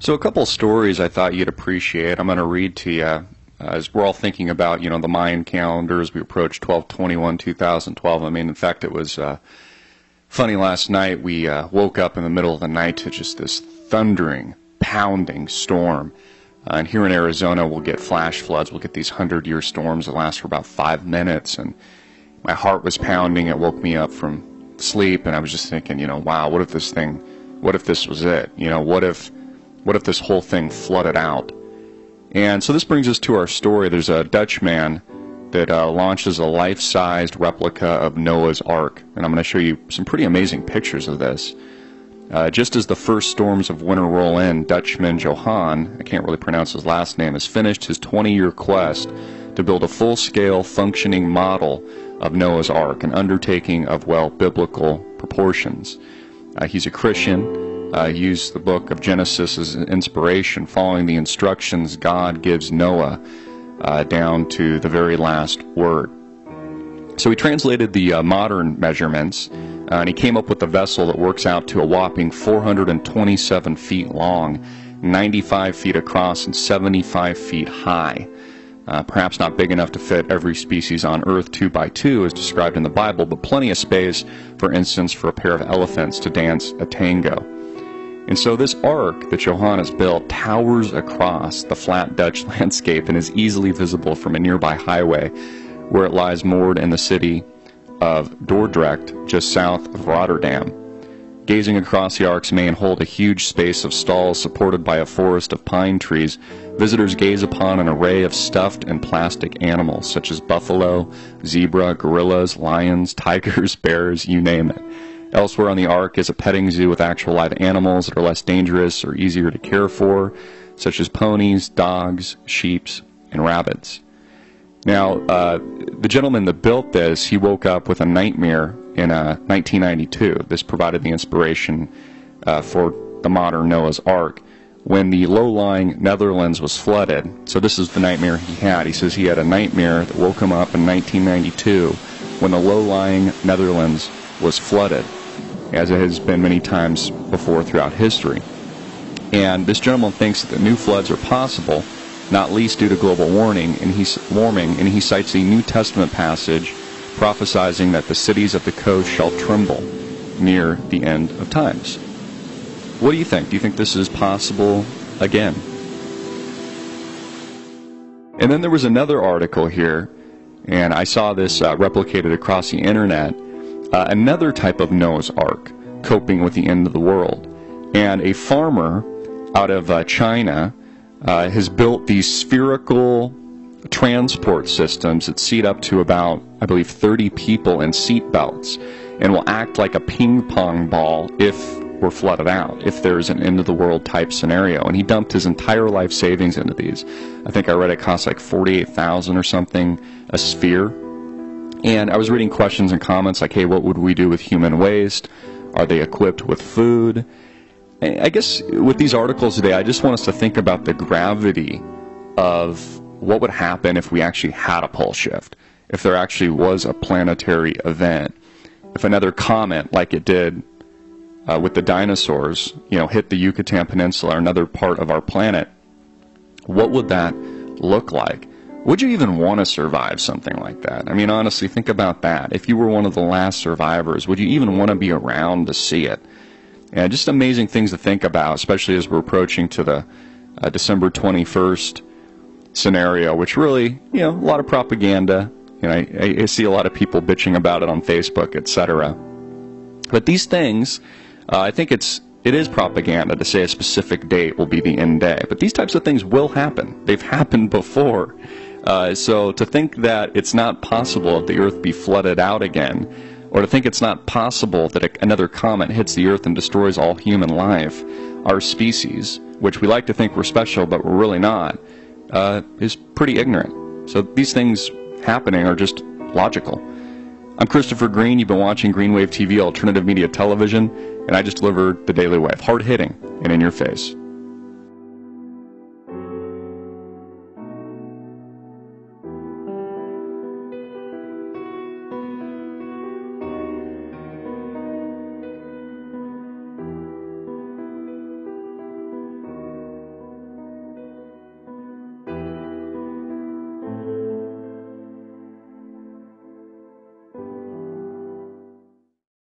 So a couple stories I thought you'd appreciate. I'm going to read to you as we're all thinking about, the Mayan calendar as we approach 12/21/2012. I mean, in fact, it was funny last night. We woke up in the middle of the night to just this thundering, pounding storm. And here in Arizona, we'll get flash floods. We'll get these 100-year storms that last for about 5 minutes. And my heart was pounding. It woke me up from sleep. And I was just thinking, wow, what if this was it? What if this whole thing flooded out? And so this brings us to our story. There's a Dutchman that launches a life-sized replica of Noah's Ark. And I'm going to show you some pretty amazing pictures of this. Just as the first storms of winter roll in, Dutchman Johan, I can't really pronounce his last name, has finished his 20-year quest to build a full-scale functioning model of Noah's Ark, an undertaking of, biblical proportions. He's a Christian. He used the book of Genesis as an inspiration, following the instructions God gives Noah down to the very last word. So he translated the modern measurements, and he came up with a vessel that works out to a whopping 427 feet long, 95 feet across, and 75 feet high. Perhaps not big enough to fit every species on Earth 2 by 2 as described in the Bible, but plenty of space, for instance, for a pair of elephants to dance a tango. And so this ark that Johan has built towers across the flat Dutch landscape and is easily visible from a nearby highway, where it lies moored in the city of Dordrecht, just south of Rotterdam. Gazing across the ark's main hold, a huge space of stalls supported by a forest of pine trees, visitors gaze upon an array of stuffed and plastic animals, such as buffalo, zebra, gorillas, lions, tigers, bears, you name it. Elsewhere on the ark is a petting zoo with actual live animals that are less dangerous or easier to care for, such as ponies, dogs, sheep, and rabbits. Now, the gentleman that built this, he woke up with a nightmare in 1992. This provided the inspiration for the modern Noah's Ark. When the low-lying Netherlands was flooded, so this is the nightmare he had. He says he had a nightmare that woke him up in 1992 when the low-lying Netherlands was flooded, as it has been many times before throughout history. And this gentleman thinks that new floods are possible, not least due to global warming, and he cites a New Testament passage prophesizing that the cities of the coast shall tremble near the end of times. What do you think? Do you think this is possible again? And then there was another article here, and I saw this replicated across the internet, another type of Noah's Ark coping with the end of the world. And a farmer out of China has built these spherical transport systems that seat up to about, I believe, 30 people in seat belts, and will act like a ping pong ball if we're flooded out, if there's an end-of-the-world type scenario. And he dumped his entire life savings into these. I think I read it costs like $48,000 or something a sphere. And I was reading questions and comments like, hey, what would we do with human waste? Are they equipped with food? I guess with these articles today, I just want us to think about the gravity of what would happen if we actually had a pole shift, if there actually was a planetary event, if another comet, like it did with the dinosaurs, hit the Yucatan Peninsula or another part of our planet. What would that look like? Would you even want to survive something like that? I mean, honestly, think about that. If you were one of the last survivors, would you even want to be around to see it? And just amazing things to think about, especially as we're approaching to the December 21st scenario, which really, a lot of propaganda. I see a lot of people bitching about it on Facebook, etc. But these things, I think it is propaganda to say a specific date will be the end day. But these types of things will happen. They've happened before. So to think that it's not possible that the Earth be flooded out again, or to think it's not possible that another comet hits the Earth and destroys all human life, our species, which we like to think we're special but we're really not, is pretty ignorant. So these things happening are just logical. I'm Christopher Green. You've been watching Greenwave TV, alternative media television, and I just delivered the Daily Wave. Hard-hitting and in your face.